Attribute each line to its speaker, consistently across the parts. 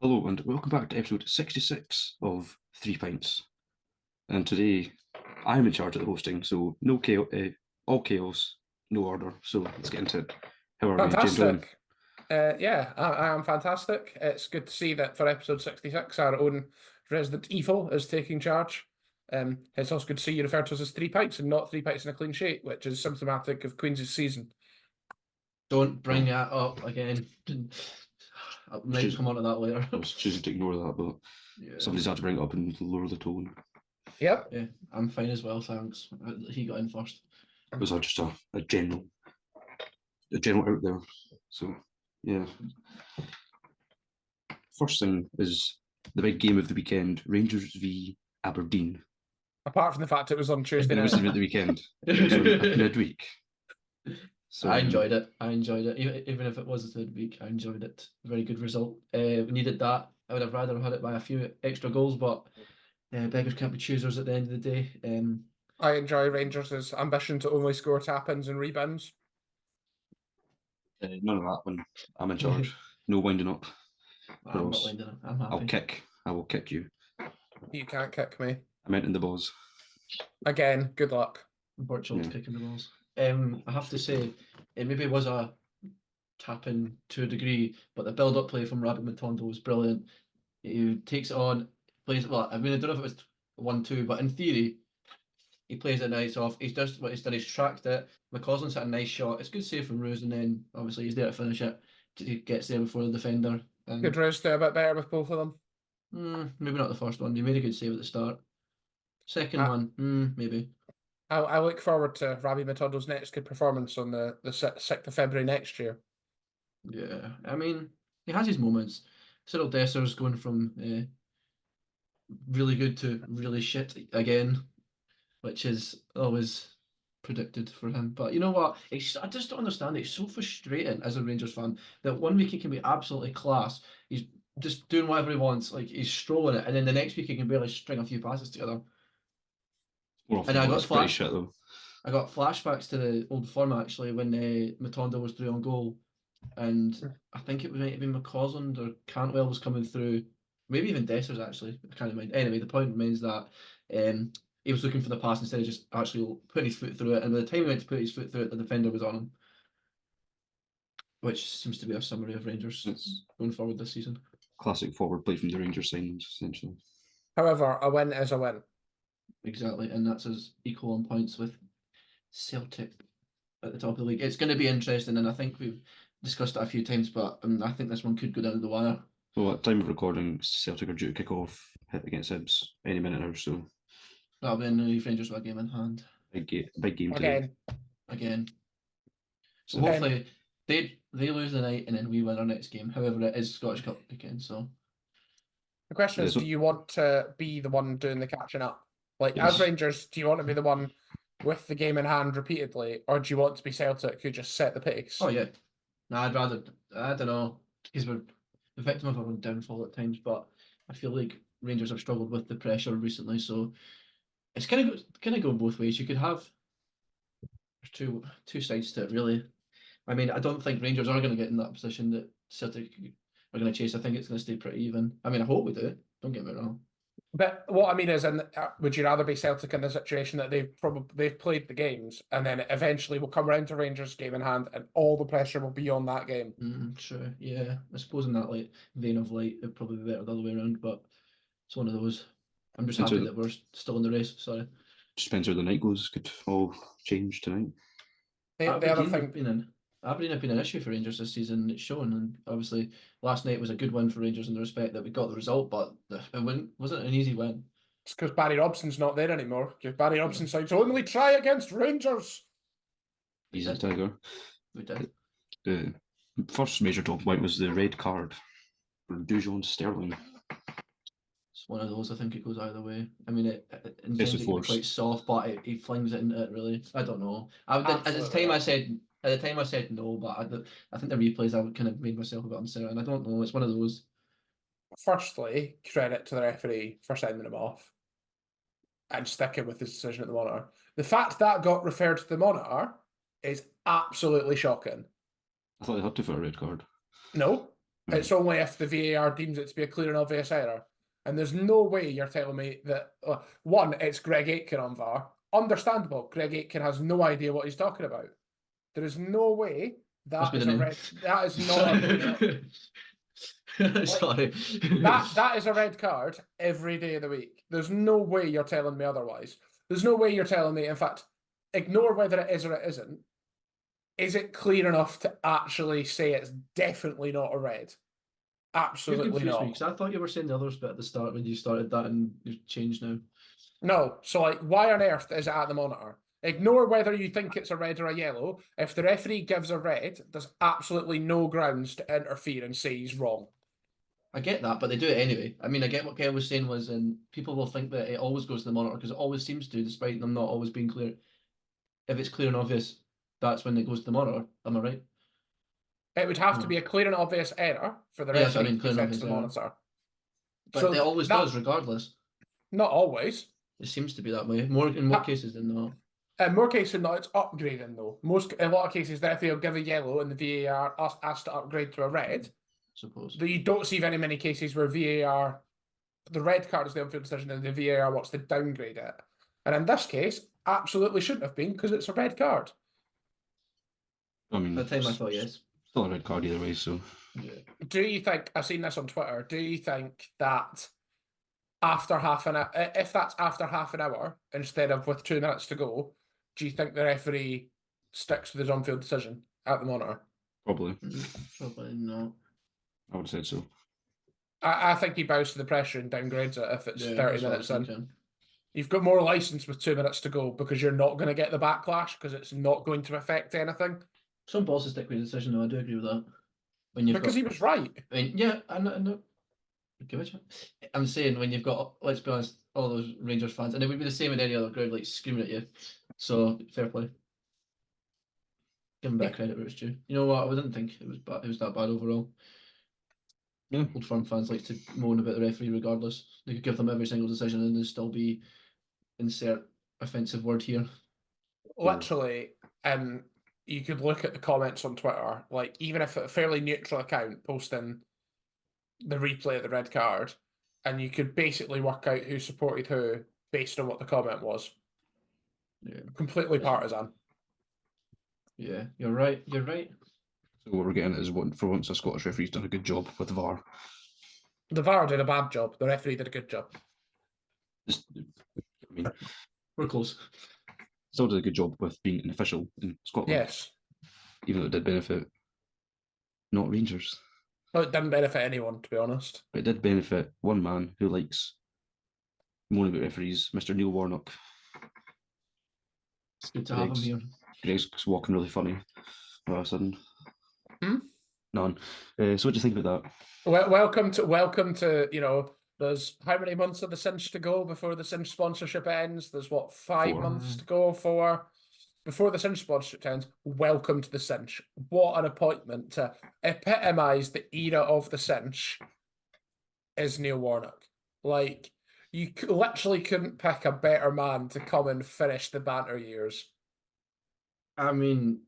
Speaker 1: Hello and welcome back to episode 66 of Three Pints. And today I'm in charge of the hosting, so no chaos, all chaos, no order. So let's get into it. How are we, gentlemen?
Speaker 2: Fantastic. Yeah, I am fantastic. It's good to see that for episode 66, our own resident evil is taking charge. It's also good to see you refer to us as Three Pints and not Three Pints and a Clean Sheet, which is symptomatic of Queen's season.
Speaker 3: Don't bring that up again. I might come on to that later.
Speaker 1: I was choosing to ignore that, but somebody's had to bring it up and lower the tone.
Speaker 2: Yep.
Speaker 3: Yeah, I'm fine as well, thanks. He got in first.
Speaker 1: It was just a general out there. So, yeah. First thing is the big game of the weekend, Rangers v Aberdeen.
Speaker 2: Apart from the fact it was on Tuesday
Speaker 1: It
Speaker 2: night.
Speaker 1: wasn't at the weekend. It was on midweek.
Speaker 3: So, I enjoyed it. Even if it was a third week, I enjoyed it. Very good result. We needed that. I would have rather had it by a few extra goals, but beggars can't be choosers at the end of the day.
Speaker 2: I enjoy Rangers' ambition to only score tap-ins and rebounds.
Speaker 1: None of that when I'm in charge. No winding up.
Speaker 3: I'm not winding up. I'm happy.
Speaker 1: I will kick you.
Speaker 2: You can't kick me.
Speaker 1: I meant in the balls.
Speaker 2: Again, good luck.
Speaker 3: Virtual kicking the balls. I have to say, it maybe was a tap-in to a degree, but the build-up play from Rabbit Matondo was brilliant. He takes it on, plays it well. I mean, I don't know if it was 1-2, but in theory, he plays it nice off. He's just what he's done. He's tracked it. McCausland's hit a nice shot. It's good save from Rose, and then obviously he's there to finish it. He gets there before the defender.
Speaker 2: Could Rose do a bit better with both of them?
Speaker 3: Maybe not the first one. He made a good save at the start. Second one, maybe.
Speaker 2: I look forward to Rabbi Matondo's next good performance on the 6th of February next year.
Speaker 3: Yeah, I mean, he has his moments. Cyril Desser's going from really good to really shit again, which is always predicted for him. But you know what? I just don't understand it. It's so frustrating as a Rangers fan that one week he can be absolutely class. He's just doing whatever he wants. Like, he's strolling it. And then the next week he can barely string a few passes together.
Speaker 1: And I got
Speaker 3: flashbacks to the old form actually when Matondo was through on goal, and I think it might have been McCausland or Cantwell was coming through, maybe even Dessers actually. I can't mind. Anyway, the point remains that he was looking for the pass instead of just actually putting his foot through it, and by the time he went to put his foot through it, the defender was on him, which seems to be a summary of Rangers going forward this season.
Speaker 1: Classic forward play from the Rangers signings, essentially.
Speaker 2: However, a win is a win.
Speaker 3: Exactly, and that's us equal on points with Celtic at the top of the league. It's going to be interesting, and I think we've discussed it a few times, but I think this one could go down to the wire.
Speaker 1: Well, at time of recording, Celtic are due to kick off hit against Hibs any minute now, so
Speaker 3: that'll be a new Rangers with a game in hand.
Speaker 1: Big game today.
Speaker 3: Again. So hopefully they lose the night and then we win our next game. However, it is Scottish Cup weekend, so
Speaker 2: the question is, do you want to be the one doing the catching up? Like, as Rangers, do you want to be the one with the game in hand repeatedly, or do you want to be Celtic who just set the pace?
Speaker 3: Oh yeah. No, I don't know, because we're the victim of our own downfall at times, but I feel like Rangers have struggled with the pressure recently, so it's kind of go both ways. You could have two sides to it, really. I mean, I don't think Rangers are going to get in that position that Celtic are going to chase. I think it's going to stay pretty even. I mean, I hope we do. Don't get me wrong.
Speaker 2: But what I mean is, would you rather be Celtic in the situation that they've played the games and then eventually will come around to Rangers game in hand and all the pressure will be on that game?
Speaker 3: Sure, yeah. I suppose in that vein of light, it'd probably be better the other way around, but it's one of those. I'm just happy that we're still in the race. Sorry.
Speaker 1: Just depends where the night goes. Could all change tonight.
Speaker 3: Aberdeen have been an issue for Rangers this season. It's shown, and obviously last night was a good win for Rangers in the respect that we got the result, but it wasn't an easy win.
Speaker 2: It's because Barry Robson's not there anymore. Because Barry Robson said, only try against Rangers.
Speaker 1: Easy tiger.
Speaker 3: We did.
Speaker 1: The first major talk point was the red card for Dujon Sterling.
Speaker 3: It's one of those. I think it goes either way. I mean, it intends to be quite soft, but he flings it into it. Really, I don't know. At the time I said no, but I think the replays I kind of made myself a bit uncertain. I don't know. It's one of those.
Speaker 2: Firstly, credit to the referee for sending him off and sticking with his decision at the Monitor. The fact that got referred to the Monitor is absolutely shocking.
Speaker 1: I thought they had to for a red card.
Speaker 2: No. It's only if the VAR deems it to be a clear and obvious error. And there's no way you're telling me that, one, it's Greg Aitken on VAR. Understandable. Greg Aitken has no idea what he's talking about. There is no way
Speaker 3: Must
Speaker 2: that
Speaker 3: be
Speaker 2: is
Speaker 3: the
Speaker 2: a
Speaker 3: name.
Speaker 2: red. That is not a
Speaker 3: Sorry.
Speaker 2: that is a red card every day of the week. There's no way you're telling me otherwise. There's no way you're telling me. In fact, ignore whether it is or it isn't. Is it clear enough to actually say it's definitely not a red?
Speaker 3: You've
Speaker 2: Absolutely
Speaker 3: confused me
Speaker 2: not.
Speaker 3: because I thought you were saying the others bit at the start when you started that, and you've changed now.
Speaker 2: No. So, like, why on earth is it at the monitor? Ignore whether you think it's a red or a yellow. If the referee gives a red, there's absolutely no grounds to interfere and say he's wrong.
Speaker 3: I get that, but they do it anyway. I mean, I get what Kel was saying was, and people will think that it always goes to the monitor because it always seems to, despite them not always being clear. If it's clear and obvious, that's when it goes to the monitor. Am I right?
Speaker 2: It would have to
Speaker 3: No.
Speaker 2: be a clear and obvious error for the
Speaker 3: Yeah, that's what I
Speaker 2: referee
Speaker 3: mean,
Speaker 2: to
Speaker 3: clear
Speaker 2: be
Speaker 3: and
Speaker 2: sent to the
Speaker 3: obvious
Speaker 2: monitor.
Speaker 3: But
Speaker 2: So
Speaker 3: it always
Speaker 2: that-
Speaker 3: does, regardless.
Speaker 2: Not always.
Speaker 3: It seems to be that way. In more
Speaker 2: Ha-
Speaker 3: cases than not.
Speaker 2: In more cases than not, it's upgrading though. In a lot of cases, the referee will give a yellow and the VAR asks to upgrade to a red.
Speaker 3: Suppose.
Speaker 2: Though you don't see very many cases where VAR, the red card is the on-field decision and the VAR wants to downgrade it. And in this case, absolutely shouldn't have been because it's a red card.
Speaker 1: I mean,
Speaker 3: At the time, I thought yes.
Speaker 1: still a red card either way. So
Speaker 3: Yeah.
Speaker 2: Do you think, I've seen this on Twitter, do you think that after half an hour, if that's after half an hour instead of with 2 minutes to go, do you think the referee sticks with his on-field decision at the monitor?
Speaker 1: probably,
Speaker 3: Probably not.
Speaker 1: I would have said so.
Speaker 2: I think he bows to the pressure and downgrades it if it's
Speaker 3: Yeah,
Speaker 2: 30
Speaker 3: that's what I was
Speaker 2: minutes in.
Speaker 3: thinking.
Speaker 2: You've got more license with 2 minutes to go because you're not going to get the backlash because it's not going to affect anything.
Speaker 3: Some balls to stick with the decision, though. I do agree with that. When you've
Speaker 2: Because
Speaker 3: got,
Speaker 2: he was right.
Speaker 3: I mean, yeah, I know. Give it a chance. I'm saying when you've got, let's be honest, all those Rangers fans, and it would be the same in any other ground, like screaming at you. So fair play. Give him a bit of credit where it's due. You know what? I didn't think it was bad. It was that bad overall.
Speaker 1: Yeah.
Speaker 3: Old Firm fans like to moan about the referee regardless. They could give them every single decision and there'd still be insert offensive word here.
Speaker 2: Literally, you could look at the comments on Twitter, like even if a fairly neutral account posting the replay of the red card, and you could basically work out who supported who based on what the comment was.
Speaker 3: Yeah.
Speaker 2: Completely partisan.
Speaker 3: Yeah, you're right. You're right.
Speaker 1: So what we're getting is for once a Scottish referee's done a good job with VAR.
Speaker 2: The VAR did a bad job. The referee did a good job.
Speaker 1: Just, I mean,
Speaker 3: We're close.
Speaker 1: still did a good job with being an official in Scotland.
Speaker 2: Yes.
Speaker 1: Even though it did benefit not Rangers.
Speaker 2: Well, it didn't benefit anyone, to be honest.
Speaker 1: But it did benefit one man who likes moaning about referees, Mr. Neil Warnock.
Speaker 3: It's good to have him here.
Speaker 1: Greg's walking really funny all of a sudden.
Speaker 2: Hmm?
Speaker 1: None. So what do you think about that?
Speaker 2: Well, welcome to there's how many months of the cinch to go before the cinch sponsorship ends? There's what, 5
Speaker 1: 4.
Speaker 2: months to go before the cinch sponsorship ends. Welcome to the cinch. What an appointment to epitomise the era of the cinch is Neil Warnock. Like, you literally couldn't pick a better man to come and finish the banter years.
Speaker 3: I mean,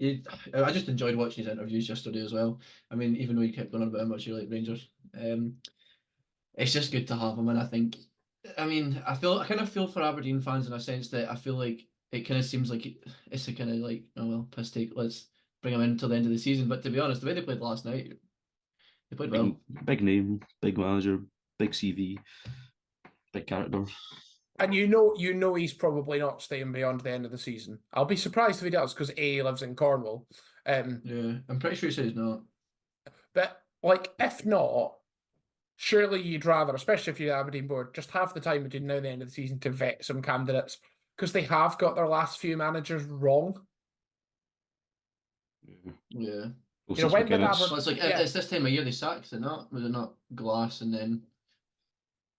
Speaker 3: I just enjoyed watching his interviews yesterday as well. I mean, even though he kept going on about how much he liked Rangers, it's just good to have him. And I think, I mean, I kind of feel for Aberdeen fans in a sense that I feel like it kind of seems like it's a kind of like, oh well, piss take, let's bring him in until the end of the season. But to be honest, the way they played last night, they played well.
Speaker 1: Big name, big manager, big CV, big character.
Speaker 2: And you know he's probably not staying beyond the end of the season. I'll be surprised if he does because he lives in Cornwall.
Speaker 3: Yeah, I'm pretty sure he says not.
Speaker 2: But like, if not, surely you'd rather, especially if you're the Aberdeen board, just have the time between now and the end of the season to vet some candidates because they have got their last few managers wrong.
Speaker 3: Yeah.
Speaker 1: Well,
Speaker 2: You know, when did
Speaker 1: McKenna's-
Speaker 2: Aber-
Speaker 3: Well, it's like
Speaker 2: Yeah.
Speaker 3: it's this time of year they sacked, is it not? Was it not Glass and then?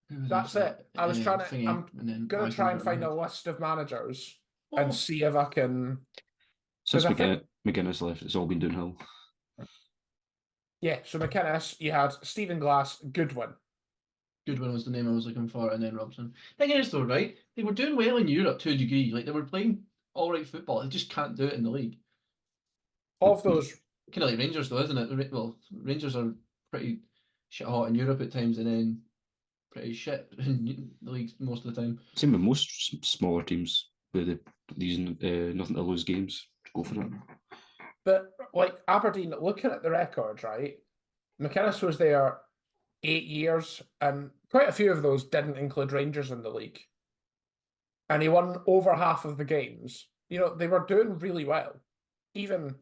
Speaker 3: who was
Speaker 2: That's
Speaker 3: after
Speaker 2: it. I was trying to.
Speaker 3: Thingy,
Speaker 2: I'm
Speaker 3: and then
Speaker 2: gonna
Speaker 3: I
Speaker 2: try
Speaker 3: can't
Speaker 2: and find a
Speaker 3: remember.
Speaker 2: list of managers
Speaker 3: Oh,
Speaker 2: and see if I can.
Speaker 1: Since
Speaker 2: 'Cause I think-
Speaker 1: McGuinness left, it's all been downhill.
Speaker 2: Yeah, so McInnes, you had Stephen Glass, Goodwin.
Speaker 3: Goodwin was the name I was looking for, and then Robson. Thing is, though, right? They were doing well in Europe to a degree. Like they were playing all right football. They just can't do it in the league.
Speaker 2: Of those,
Speaker 3: Kind of like Rangers, though, isn't it? Well, Rangers are pretty shit hot in Europe at times, and then pretty shit in the league most of the time.
Speaker 1: Same with most smaller teams with these nothing to lose games. Go for it.
Speaker 2: But like Aberdeen, looking at the record, right? McInnes was there 8 years, and quite a few of those didn't include Rangers in the league. And he won over half of the games. You know, they were doing really well. Even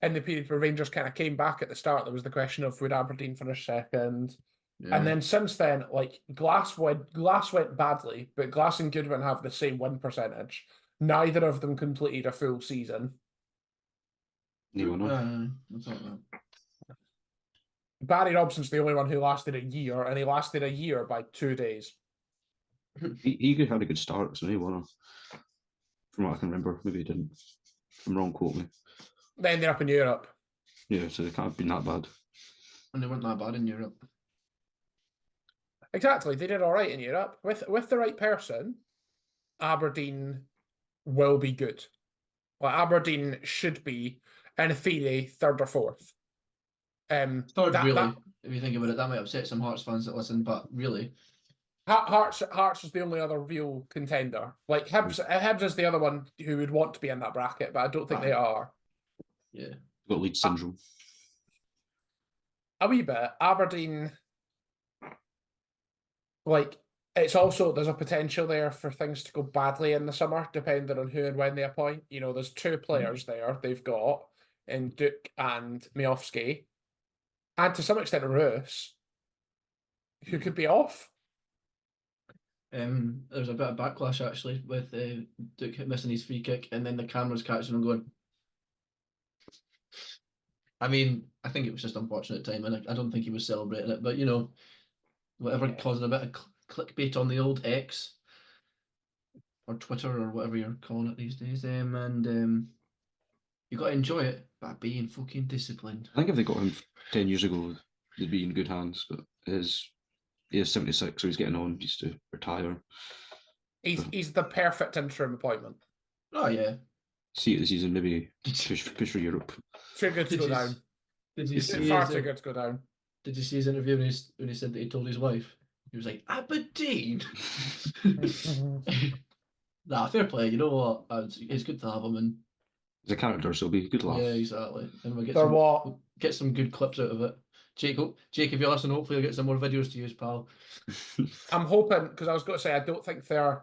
Speaker 2: in the period where Rangers kind of came back at the start, there was the question of would Aberdeen finish second?
Speaker 3: Yeah.
Speaker 2: And then since then, like Glass went badly, but Glass and Goodwin have the same win percentage. Neither of them completed a full season.
Speaker 1: Neil Warnock.
Speaker 3: I thought that.
Speaker 2: Barry Robson's the only one who lasted a year, and he lasted a year by 2 days.
Speaker 1: He had a good start, so Neil Warnock. From what I can remember, maybe he didn't. If I'm wrong, quote me.
Speaker 2: They ended up in Europe.
Speaker 1: Yeah, so it can't have been that bad.
Speaker 3: And they weren't that bad in Europe.
Speaker 2: Exactly, they did all right in Europe. With the right person, Aberdeen will be good. Well, Aberdeen should be, in theory, third or fourth.
Speaker 3: Third, really. If you think about it, that might upset some Hearts fans that listen, but really,
Speaker 2: Hearts is the only other real contender. Like Hibs is the other one who would want to be in that bracket, but I don't think they are.
Speaker 3: yeah.
Speaker 1: Got Leeds syndrome.
Speaker 2: A wee bit. Aberdeen, like, it's also, there's a potential there for things to go badly in the summer, depending on who and when they appoint. You know, there's 2 players there they've got in Duke and Miofsky, and to some extent Roos, who could be off.
Speaker 3: There's a bit of backlash actually with Duke missing his free kick, and then the cameras catching him going. I mean, I think it was just unfortunate timing. I don't think he was celebrating it, but you know, whatever causing a bit of clickbait on the old X or Twitter or whatever you're calling it these days. And you got to enjoy it by being fucking disciplined.
Speaker 1: I think if they got him 10 years ago, they'd be in good hands. But he is 76, so he's getting on. He's to retire.
Speaker 2: He's the perfect interim appointment.
Speaker 3: Oh yeah.
Speaker 1: See it this season, maybe push for Europe.
Speaker 2: Too good to go down.
Speaker 3: Did you see
Speaker 2: far too good to go down.
Speaker 3: Did you see his interview when he said that he told his wife? He was like, Aberdeen. Nah, fair play. You know what? It's good to have him, and
Speaker 1: He's a character, so it'll be a good laugh.
Speaker 3: yeah, exactly. And we'll get some good clips out of it. Jake, if you're listening, hopefully you'll get some more videos to use, pal.
Speaker 2: I'm hoping, because I was going to say, I don't think the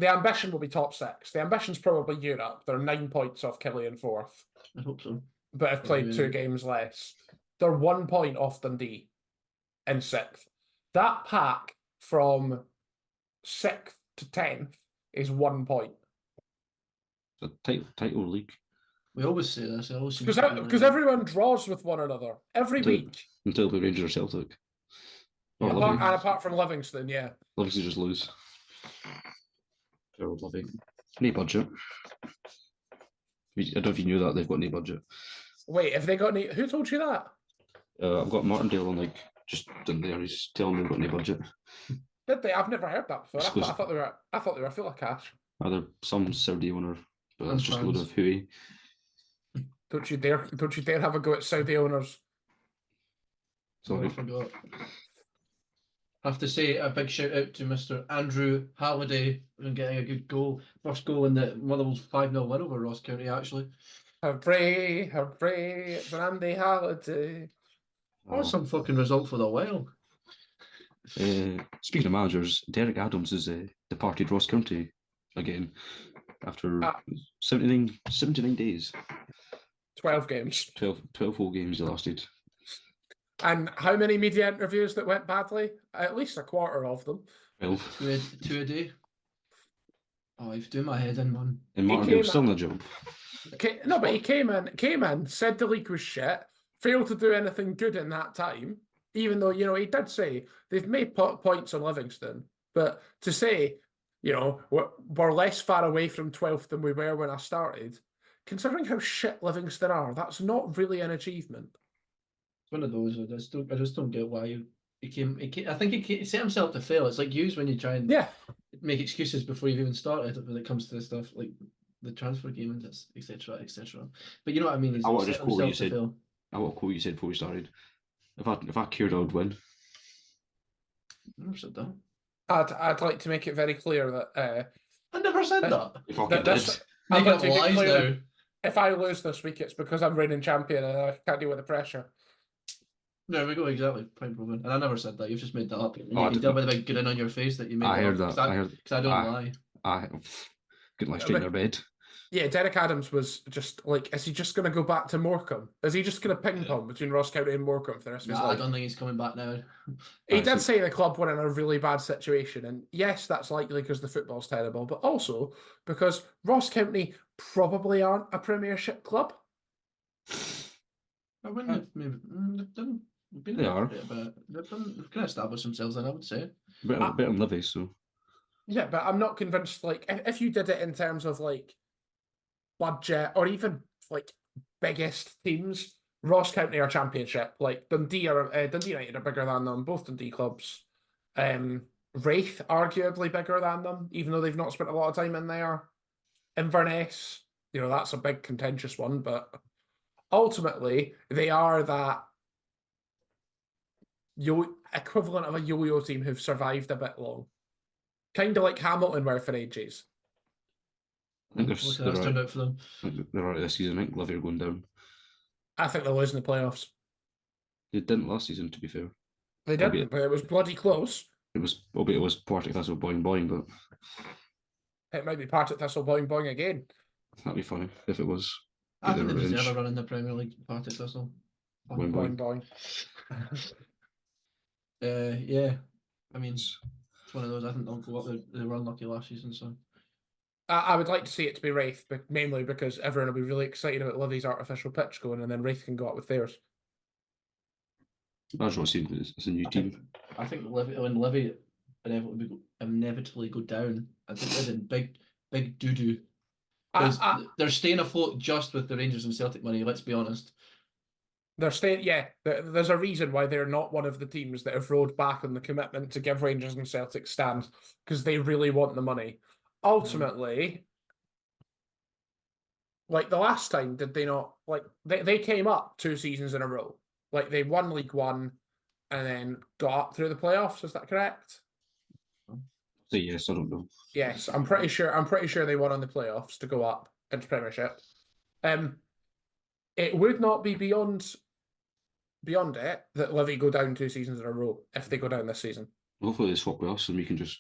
Speaker 2: ambition will be top 6. The ambition's probably Europe. They're 9 points off Killian 4th.
Speaker 3: I hope so.
Speaker 2: But have played 2 games less. They're 1 point off Dundee in 6th. That pack from 6th to 10th is 1 point.
Speaker 1: It's a title league.
Speaker 3: We always say this.
Speaker 2: Because everyone draws with one another every week.
Speaker 1: Until the Rangers or Celtic. Or
Speaker 2: Apart from Livingston, yeah.
Speaker 1: Livingston just lose. Fair old Livy. No budget. I don't know if you knew that, they've got no budget.
Speaker 2: Wait, have they got any? Who told you that?
Speaker 1: I've got Martindale on just in there. He's telling me they've got no budget.
Speaker 2: Did they? I've never heard that before. I thought they were full of cash.
Speaker 1: Either some Saudi owner, but that's just a load of hooey.
Speaker 2: Don't you dare have a go at Saudi owners.
Speaker 1: Sorry.
Speaker 3: I forgot. I have to say a big shout out to Mr. Andrew Halliday for getting a good goal. First goal in the Motherwell's 5-0 win over Ross County, actually.
Speaker 2: Hooray, it's Andy Halliday.
Speaker 3: What some fucking result for the while.
Speaker 1: Speaking of managers, Derek Adams has departed Ross County again after 79 days.
Speaker 2: 12 games.
Speaker 1: 12 whole games he lasted.
Speaker 2: And how many media interviews that went badly? At least a quarter of them.
Speaker 1: 12.
Speaker 3: Two a day. Oh, you've doing my head in, man.
Speaker 1: And Martindale's still in the job.
Speaker 2: No, but he came in, said the league was shit, failed to do anything good in that time, even though, you know, he did say they've made points on Livingston. But to say, you know, we're less far away from 12th than we were when I started, considering how shit Livingston are, that's not really an achievement.
Speaker 3: One of those. I just don't get why he came. I think he set himself to fail. It's like you when you try and make excuses before you've even started when it comes to this stuff like the transfer game and etc. But you know what I mean?
Speaker 1: I want to just quote what you said. what quote you said before we started. If I cared, I would win.
Speaker 3: I never said that.
Speaker 2: I'd like to make it very clear that
Speaker 3: I never said that.
Speaker 1: You fucking
Speaker 2: this,
Speaker 1: did.
Speaker 2: I'd
Speaker 3: Making
Speaker 2: like
Speaker 3: up
Speaker 2: to make it
Speaker 3: lies
Speaker 2: clear that
Speaker 3: now.
Speaker 2: if I lose this week, it's because I'm reigning champion and I can't deal with the pressure.
Speaker 3: There we go, exactly. Point proven. And I never said that. You've just made that up.
Speaker 1: Oh, I
Speaker 3: You can
Speaker 1: did
Speaker 3: tell
Speaker 1: not.
Speaker 3: by the big grin on your face that you made
Speaker 1: I
Speaker 3: that
Speaker 1: heard
Speaker 3: up.
Speaker 1: that. I heard.
Speaker 3: Because I don't lie.
Speaker 1: I couldn't lie straight in their bed.
Speaker 2: Yeah, Derek Adams was just like, is he just going to go back to Morecambe? Is he just going to ping pong between Ross County and Morecambe for the rest of his
Speaker 3: Nah, I
Speaker 2: life?
Speaker 3: don't think he's coming back now.
Speaker 2: He
Speaker 1: Right,
Speaker 2: did
Speaker 1: so-
Speaker 2: say the club were in a really bad situation, and yes, that's likely because the football's terrible, but also because Ross County probably aren't a Premiership club.
Speaker 3: I wouldn't have maybe. They've been
Speaker 1: They are.
Speaker 3: but they've kind of established themselves then, I would say.
Speaker 1: better than Livy, so
Speaker 2: Yeah, but I'm not convinced. Like, if you did it in terms of like budget or even like biggest teams, Ross County are Championship. Like Dundee United are bigger than them. Both Dundee clubs. Wraith arguably bigger than them, even though they've not spent a lot of time in there. Inverness, that's a big contentious one, but ultimately they are that equivalent of a yo-yo team who've survived a bit long. Kind of like Hamilton were for ages.
Speaker 1: I think
Speaker 3: Look how that's turned out for them.
Speaker 1: they're right this season. I think Livy are going down.
Speaker 2: I think they're losing the playoffs.
Speaker 1: They didn't last season, to be fair.
Speaker 2: They didn't, but it was bloody close.
Speaker 1: Albeit it was Partick Thistle boing boing, but
Speaker 2: It might be Partick Thistle boing boing again.
Speaker 1: that'd be funny if it was.
Speaker 3: I
Speaker 1: Get
Speaker 3: think
Speaker 1: their
Speaker 3: they deserve
Speaker 1: revenge.
Speaker 3: a run in the Premier League. Partick Thistle.
Speaker 1: Boing
Speaker 2: Boing
Speaker 1: boing.
Speaker 2: boing.
Speaker 3: Yeah. I mean, it's one of those. I think they'll go up. They were unlucky last season, so.
Speaker 2: I would like to see it to be Wraith, but mainly because everyone will be really excited about Livy's artificial pitch going, and then Wraith can go up with theirs.
Speaker 1: I just want to see it's a new team.
Speaker 3: I think when Livy inevitably go down, I think they're in big doo doo. They're staying afloat just with the Rangers and Celtic money. Let's be honest.
Speaker 2: They're staying. Yeah, there's a reason why they're not one of the teams that have rowed back on the commitment to give Rangers and Celtic stands, because they really want the money. Ultimately, like the last time, did they not? Like they came up 2 seasons in a row. Like they won League One, and then got up through the playoffs. Is that correct?
Speaker 1: Say yes, I don't know.
Speaker 2: Yes, I'm pretty sure they won on the playoffs to go up into Premiership. It would not be beyond it that Livy go down 2 seasons in a row if they go down this season.
Speaker 1: Hopefully they swap with us and we can just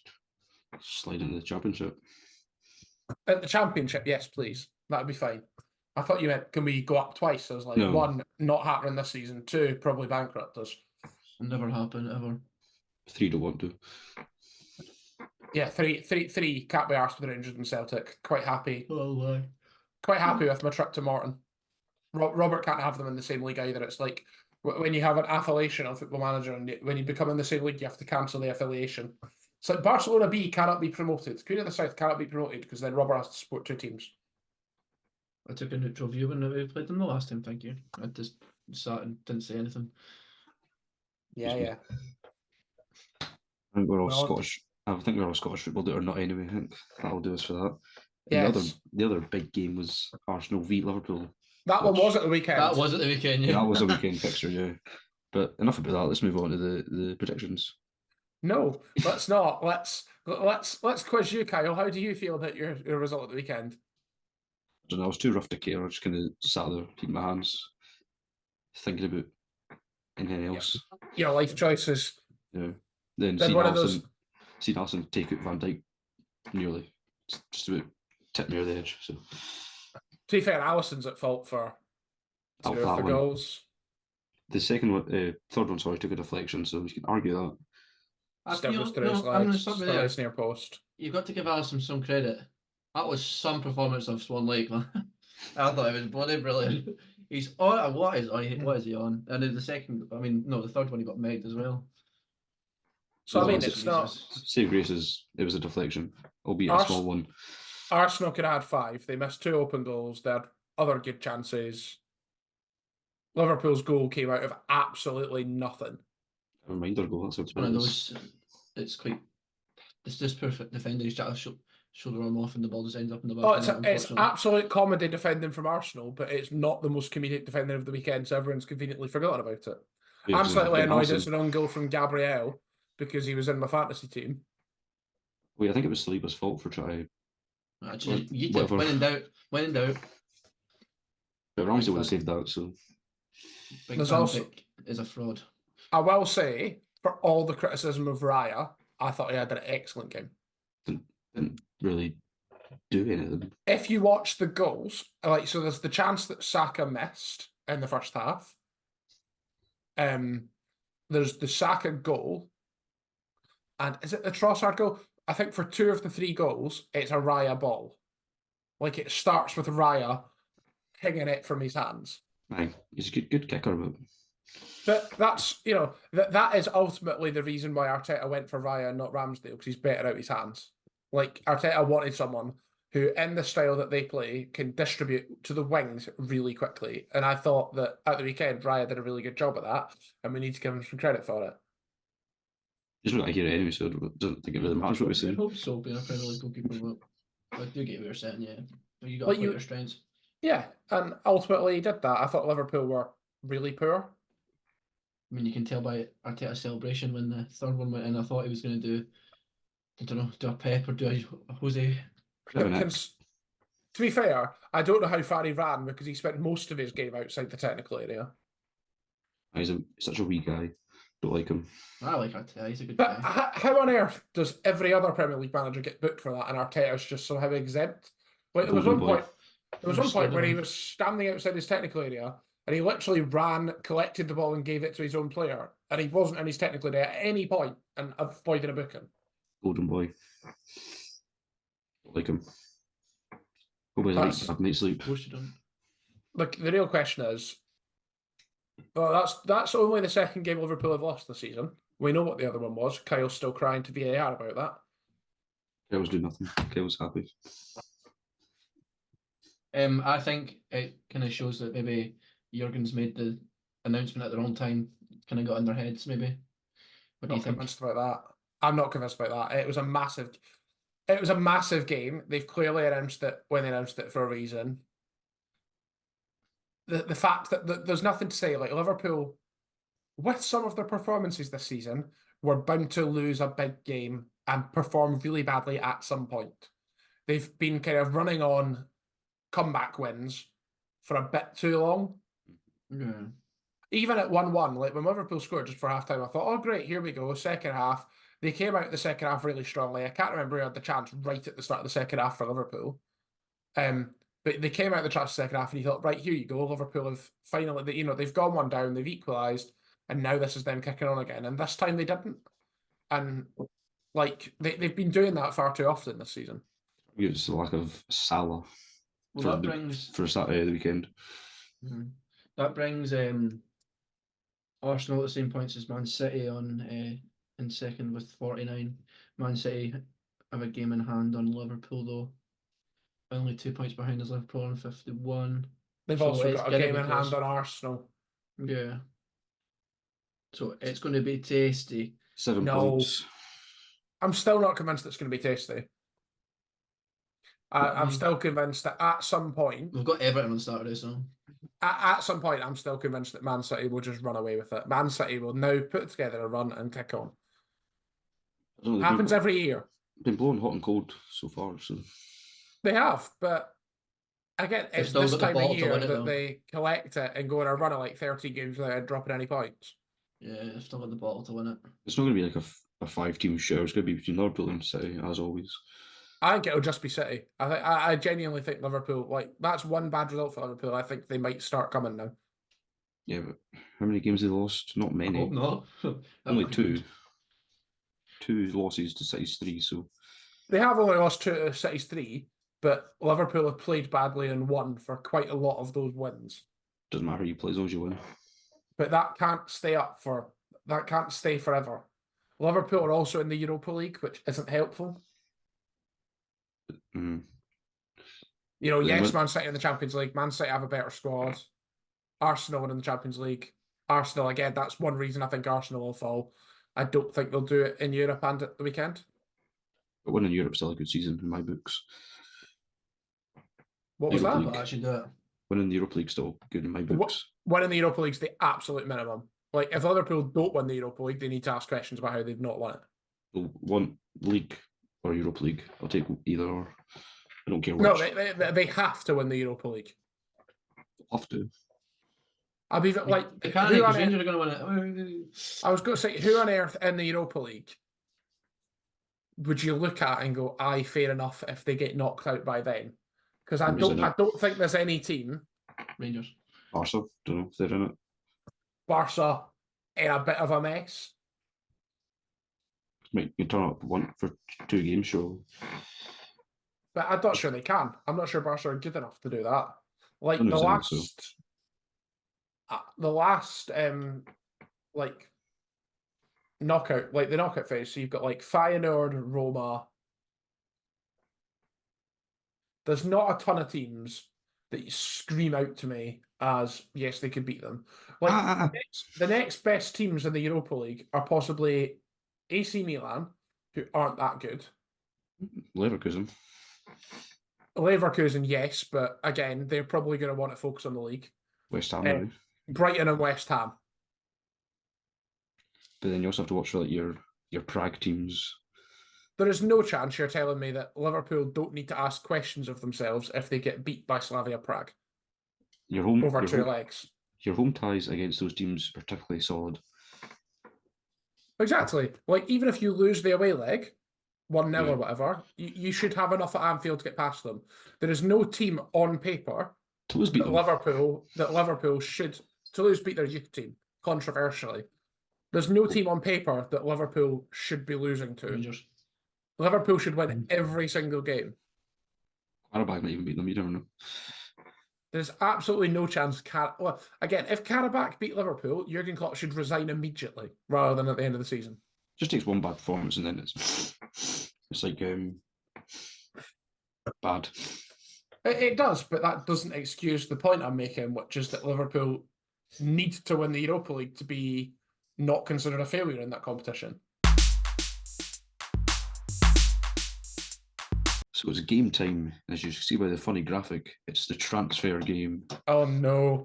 Speaker 1: slide into the Championship.
Speaker 2: At the Championship, yes, please. That'd be fine. I thought you meant, can we go up twice? I was like,
Speaker 1: No.
Speaker 2: 1, not happening this season. 2, probably bankrupt us.
Speaker 3: It'll never happen ever.
Speaker 1: 3 don't want to.
Speaker 2: Yeah, 3 can't be arsed with Rangers and Celtic. Quite happy.
Speaker 3: Oh my.
Speaker 2: Quite happy with my trip to Morton. Robert can't have them in the same league either. It's like when you have an affiliation on Football Manager, and when you become in the same league, you have to cancel the affiliation. It's like Barcelona B cannot be promoted. Queen of the South cannot be promoted because then Robert has to support 2 teams.
Speaker 3: I took a neutral view when we played them the last time. Thank you. I just sat and didn't say anything.
Speaker 2: Yeah.
Speaker 1: I think we're all
Speaker 2: Well,
Speaker 1: Scottish. I think we're all Scottish football that are not anyway. I think that'll do us for that.
Speaker 2: Yeah.
Speaker 1: The other big game was Arsenal v Liverpool.
Speaker 2: That one was at the weekend.
Speaker 3: That was at the weekend, yeah.
Speaker 1: That was a weekend fixture, yeah. But enough about that. Let's move on to the predictions.
Speaker 2: No, let's not. Let's quiz you, Kyle. How do you feel about your result at the weekend?
Speaker 1: I don't know, I was too rough to care. I just kind of sat there, keeping my hands, thinking about anything else.
Speaker 2: Your life choices.
Speaker 1: Yeah. Then
Speaker 2: Then one of those.
Speaker 1: seen Alison take out Van Dijk nearly. Just about tip me over the edge. So
Speaker 2: To be fair, Allison's at fault for
Speaker 1: Oh,
Speaker 2: 2
Speaker 1: that
Speaker 2: of the
Speaker 1: one.
Speaker 2: goals.
Speaker 1: the second one, third one, sorry, took a deflection, so you can argue that.
Speaker 2: Still goes through
Speaker 3: I'm going to
Speaker 2: slides.
Speaker 3: stop you
Speaker 2: Still
Speaker 3: there.
Speaker 2: is near post.
Speaker 3: You've got to give Alison some credit. That was some performance of Swan Lake, man. I thought it was bloody brilliant. He's on. What is he on? And then the second, the third one he got made as well.
Speaker 2: So I mean,
Speaker 1: Jesus.
Speaker 2: it's not.
Speaker 1: Save Grace's, it was a deflection, albeit a small one.
Speaker 2: Arsenal could add 5. They missed 2 open goals. They had other good chances. Liverpool's goal came out of absolutely nothing.
Speaker 1: A reminder goal. That's
Speaker 3: It's one of those. It's just perfect defending. He's trying to shoulder arm off and the ball just ends up in the back.
Speaker 2: Oh,
Speaker 3: of the net,
Speaker 2: it's
Speaker 3: unfortunately.
Speaker 2: absolute comedy defending from Arsenal, but it's not the most comedic defending of the weekend, so everyone's conveniently forgotten about it.
Speaker 1: Yeah,
Speaker 2: I'm
Speaker 1: 'cause
Speaker 2: slightly
Speaker 1: Ben
Speaker 2: annoyed
Speaker 1: Harrison-
Speaker 2: it's an own goal from Gabriel because he was in my fantasy team.
Speaker 1: Wait, I think it was Saliba's fault for trying.
Speaker 3: Actually,
Speaker 1: Whatever.
Speaker 3: when in doubt, when in doubt.
Speaker 1: But Ramsey would have
Speaker 3: fan.
Speaker 1: saved that. So
Speaker 3: Big
Speaker 2: There's
Speaker 3: Fan
Speaker 2: also-
Speaker 3: Pick is a fraud.
Speaker 2: I will say, for all the criticism of Raya, I thought he had an excellent game.
Speaker 1: didn't really do anything.
Speaker 2: If you watch the goals, like, so there's the chance that Saka missed in the first half. There's the Saka goal, and is it the Trossard goal? I think for 2 of the 3 goals, it's a Raya ball. Like, it starts with Raya pinging it from his hands.
Speaker 1: Aye, he's a good kicker, but
Speaker 2: That's, you know, that is ultimately the reason why Arteta went for Raya and not Ramsdale, because he's better out his hands. Like, Arteta wanted someone who, in the style that they play, can distribute to the wings really quickly. And I thought that at the weekend, Raya did a really good job at that, and we need to give him some credit for it.
Speaker 1: he's not going to hear it anyway, so I don't think it really matters what we
Speaker 3: I
Speaker 1: say.
Speaker 3: hope so, being a Premier League goalkeeper. But I do get what you're saying, yeah. But you got
Speaker 2: Well,
Speaker 3: to play your strengths.
Speaker 2: Yeah, and ultimately he did that. I thought Liverpool were really poor.
Speaker 3: I mean, you can tell by Arteta's celebration when the third one went in. I thought he was going to do, I don't know, do a Pep or do a Jose.
Speaker 1: Bit of a nick.
Speaker 2: To be fair, I don't know how far he ran because he spent most of his game outside the technical area.
Speaker 1: He's such a wee guy. Don't like him.
Speaker 3: I like Arteta. He's a good
Speaker 2: But
Speaker 3: guy.
Speaker 2: how on earth does every other Premier League manager get booked for that and Arteta's just somehow exempt? Like, there was
Speaker 1: Golden
Speaker 2: one
Speaker 1: boy.
Speaker 2: point. There was one point where he was standing outside his technical area and he literally ran, collected the ball, and gave it to his own player. And he wasn't in his technical area at any point and avoided a booking.
Speaker 1: Golden boy. Don't like him. Hope he's
Speaker 2: That's-
Speaker 1: like bad night's sleep.
Speaker 3: Of course you don't.
Speaker 2: Look, the real question is, well, that's only the second game Liverpool have lost this season. We know what the other one was. Kyle's still crying to VAR about that.
Speaker 1: Kyle's doing nothing. Kyle's happy.
Speaker 3: I think it kind of shows that maybe Jurgen's made the announcement at the wrong time. Kind of got in their heads, maybe. What do you
Speaker 2: Not
Speaker 3: think?
Speaker 2: convinced about that. I'm not convinced about that. It was a massive game. They've clearly announced it when they announced it for a reason. The fact that there's nothing to say, like Liverpool, with some of their performances this season, were bound to lose a big game and perform really badly at some point. They've been kind of running on comeback wins for a bit too long.
Speaker 3: Yeah.
Speaker 2: Even at 1-1, like when Liverpool scored just for half-time, I thought, oh, great, here we go, second half. They came out the second half really strongly. I can't remember who had the chance right at the start of the second half for Liverpool. But they came out the chance the second half and you thought, right, here you go. Liverpool have finally, you know, they've gone one down, they've equalised, and now this is them kicking on again. And this time they didn't. And like they've been doing that far too often this season.
Speaker 1: It's the lack of Salah
Speaker 3: Well,
Speaker 1: for
Speaker 3: that
Speaker 1: the,
Speaker 3: brings
Speaker 1: for Saturday the weekend.
Speaker 3: that brings Arsenal at the same points as Man City on in second with 49. Man City have a game in hand on Liverpool though. Only 2 points behind us. Liverpool on 51.
Speaker 2: They've
Speaker 3: So
Speaker 2: also
Speaker 3: it's
Speaker 2: got a
Speaker 3: gonna
Speaker 2: game
Speaker 3: be
Speaker 2: in
Speaker 3: close.
Speaker 2: hand on Arsenal.
Speaker 3: Yeah. So it's going to be tasty.
Speaker 1: 7
Speaker 2: No.
Speaker 1: points.
Speaker 2: I'm still not convinced it's going to be tasty. I'm
Speaker 3: Mhm.
Speaker 2: still convinced that at some point,
Speaker 3: We've got Everton on Saturday, so
Speaker 2: at some point, I'm still convinced that Man City will just run away with it. Man City will now put together a run and kick on.
Speaker 1: I don't know, they've
Speaker 2: Happens every year.
Speaker 1: been blowing hot and cold so far. So
Speaker 2: They have, but again,
Speaker 3: They've
Speaker 2: it's
Speaker 3: still
Speaker 2: this
Speaker 3: got the
Speaker 2: time of
Speaker 3: ball to
Speaker 2: year
Speaker 3: win it,
Speaker 2: that
Speaker 3: though.
Speaker 2: they collect it and go on a run of like 30 games without dropping any points.
Speaker 3: yeah, they've still got the ball to win it.
Speaker 1: it's not going to be like a 5-team show. It's going to be between Liverpool and City, as always.
Speaker 2: I think it'll just be City. I genuinely think Liverpool, like, that's one bad result for Liverpool. I think they might start coming now.
Speaker 1: Yeah, but how many games they lost? Not
Speaker 3: I
Speaker 1: many.
Speaker 3: hope not. That
Speaker 1: Only
Speaker 3: would be
Speaker 1: 2.
Speaker 3: good.
Speaker 1: 2 losses to City's 3. So
Speaker 2: They have only lost 2 to City's 3, but Liverpool have played badly and won for quite a lot of those wins.
Speaker 1: doesn't matter who you play as long as you win.
Speaker 2: But that can't stay forever. Liverpool are also in the Europa League, which isn't helpful.
Speaker 1: Mm.
Speaker 2: You know,
Speaker 1: Then
Speaker 2: yes,
Speaker 1: what-
Speaker 2: Man City in the Champions League. Man City have a better squad. Arsenal are in the Champions League. Arsenal, again, that's one reason I think Arsenal will fall. I don't think they'll do it in Europe and at the weekend.
Speaker 1: But winning Europe's still a good season in my books.
Speaker 2: What was
Speaker 1: Europa
Speaker 2: that?
Speaker 1: League.
Speaker 3: I'll actually do it.
Speaker 1: Winning the Europa League's still good in my books.
Speaker 2: Winning the Europa League's the absolute minimum. Like, if Liverpool don't win the Europa League, they need to ask questions about how they've not won it.
Speaker 1: So one league or Europa League. I'll take either or. I don't care which.
Speaker 2: No, they have to win the Europa League.
Speaker 1: Have to.
Speaker 2: I'll be like,
Speaker 3: They can't,
Speaker 2: who on
Speaker 3: because
Speaker 2: earth,
Speaker 3: Rangers are going to win it.
Speaker 2: I was going to say, who on earth in the Europa League would you look at and go, aye, fair enough if they get knocked out by then? Because I don't think there's any team.
Speaker 3: Rangers.
Speaker 1: Barca, don't know if they're in it.
Speaker 2: Barca in a bit of a mess.
Speaker 1: You turn up one for 2 games, surely.
Speaker 2: But I'm not sure they can. I'm not sure Barca are good enough to do that. Like
Speaker 1: I'm
Speaker 2: the
Speaker 1: not saying
Speaker 2: last like knockout, like the knockout phase. So you've got like Feyenoord, Roma. There's not a ton of teams that you scream out to me as yes, they could beat them. Like the next best teams in the Europa League are possibly AC Milan, who aren't that good.
Speaker 1: Leverkusen.
Speaker 2: Leverkusen, yes, but again, they're probably going to want to focus on the league.
Speaker 1: West Ham, maybe.
Speaker 2: Brighton and West Ham.
Speaker 1: But then you also have to watch for like your Prague teams.
Speaker 2: There is no chance you're telling me that Liverpool don't need to ask questions of themselves if they get beat by Slavia Prague over 2 legs.
Speaker 1: Your home ties against those teams are typically solid.
Speaker 2: Exactly. Like, even if you lose the away leg, 1-0
Speaker 1: Yeah.
Speaker 2: or whatever, you should have enough at Anfield to get past them. There is no team on paper
Speaker 1: Toulouse beat them.
Speaker 2: Liverpool should. Toulouse beat their youth team, controversially. There's no team on paper that Liverpool should be losing to.
Speaker 3: Rangers.
Speaker 2: Liverpool should win every single game.
Speaker 1: Karabakh might even beat them, you don't know.
Speaker 2: There's absolutely no chance. Well, again, if Karabakh beat Liverpool, Jurgen Klopp should resign immediately rather than at the end of the season.
Speaker 1: Just takes one bad performance and then it's like bad.
Speaker 2: It does, but that doesn't excuse the point I'm making, which is that Liverpool need to win the Europa League to be not considered a failure in that competition.
Speaker 1: So it's game time, as you see by the funny graphic. It's the transfer game.
Speaker 2: Oh no!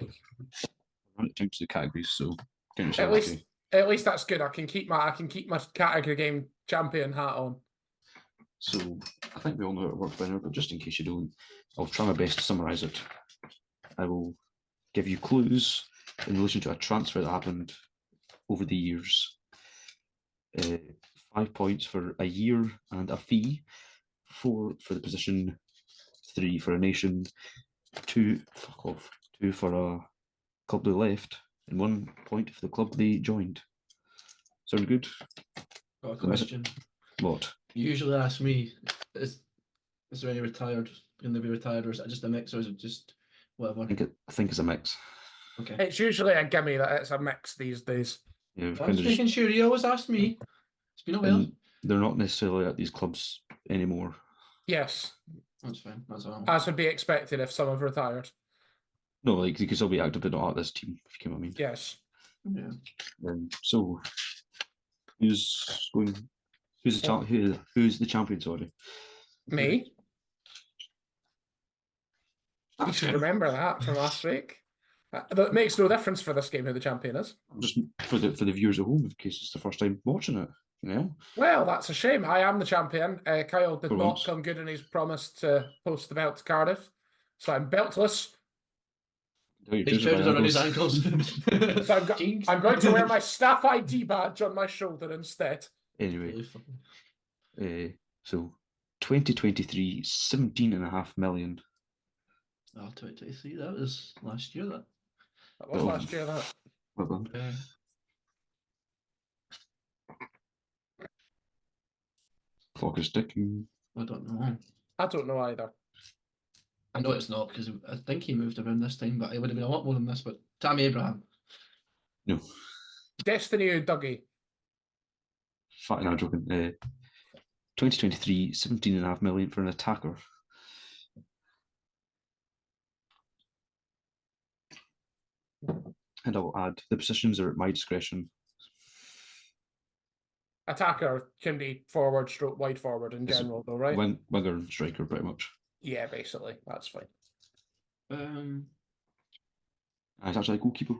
Speaker 1: Run it down to the categories, so
Speaker 2: at least that's good. I can keep my category game champion hat on.
Speaker 1: So I think we all know how it works by now, but just in case you don't, I'll try my best to summarise it. I will give you clues in relation to a transfer that happened over the years. 5 points for a year and a fee. 4 for the position, 3 for a nation, 2 for a club they left, and 1 point for the club they joined. Sound good?
Speaker 3: Got a question.
Speaker 1: What?
Speaker 3: You usually ask me, is there any retired? Can they be retired, or is it just a mix, or is it just whatever?
Speaker 1: I think it's a mix.
Speaker 3: Okay.
Speaker 2: It's usually a gimme that it's a mix these days.
Speaker 1: Yeah,
Speaker 3: I'm just making sure. You always ask me. It's been a while.
Speaker 1: They're not necessarily at these clubs anymore.
Speaker 2: Yes.
Speaker 3: That's fine. That's all.
Speaker 2: As would be expected if some have retired.
Speaker 1: No, like they could still be active, but not at this team, if you know what I mean.
Speaker 2: Yes.
Speaker 3: Yeah.
Speaker 1: So, who's the champion? Sorry,
Speaker 2: Me. You should remember that from last week. That makes no difference for this game who the champion is.
Speaker 1: Just for the viewers at home, in case it's the first time watching it. Yeah.
Speaker 2: Well, that's a shame. I am the champion. Kyle did
Speaker 1: For
Speaker 2: not
Speaker 1: once.
Speaker 2: come good in his promise to post the belt to Cardiff, so I'm beltless.
Speaker 3: His trousers are on his ankles.
Speaker 2: So I'm going to wear my staff ID badge on my shoulder instead.
Speaker 1: Anyway, so 2023, 17.5 million.
Speaker 3: Oh, 2023, that was last year, that.
Speaker 2: That was last year, that.
Speaker 1: Well done. Clock is ticking.
Speaker 3: I don't know.
Speaker 2: I don't know either.
Speaker 3: I know it's not, because I think he moved around this time, but it would have been a lot more than this. But Tammy Abraham.
Speaker 1: No.
Speaker 2: Destiny Dougie.
Speaker 1: Fat and I'm joking. 2023, 17.5 million for an attacker. And I will add, the positions are at my discretion.
Speaker 2: Attacker can be forward, stroke wide forward in
Speaker 1: It's
Speaker 2: general, though, right?
Speaker 1: winger and striker, pretty much.
Speaker 2: Yeah, basically. That's fine.
Speaker 1: It's actually a goalkeeper.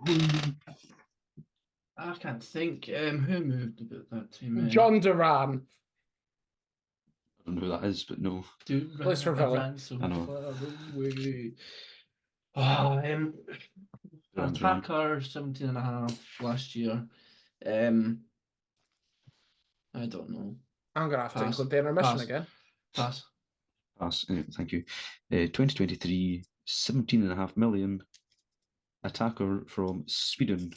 Speaker 3: I can't think. Who moved about that team?
Speaker 2: John Duran.
Speaker 1: I don't know who that is, but no.
Speaker 2: Plays for Villa.
Speaker 3: Ran so
Speaker 1: I know.
Speaker 3: far away.
Speaker 1: Duran's
Speaker 3: Attacker 17.5 last year. I don't know.
Speaker 2: I'm going to have to
Speaker 3: Pass.
Speaker 2: include the intermission
Speaker 3: Pass.
Speaker 2: again.
Speaker 3: Pass.
Speaker 1: Pass. Thank you. 2023, 17.5 million. Attacker from Sweden.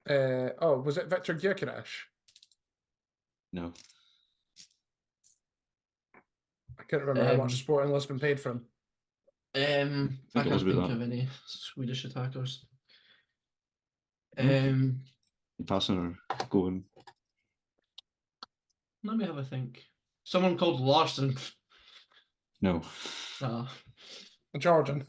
Speaker 2: Was it Victor Gyökeres?
Speaker 1: No.
Speaker 2: I couldn't remember how much Sporting Lisbon paid for him.
Speaker 3: I
Speaker 1: think it
Speaker 3: can't
Speaker 1: was about
Speaker 3: think
Speaker 1: that.
Speaker 3: of any Swedish attackers.
Speaker 1: You passing or going?
Speaker 3: Let me have a think. Someone called Larson.
Speaker 1: No.
Speaker 2: Jordan.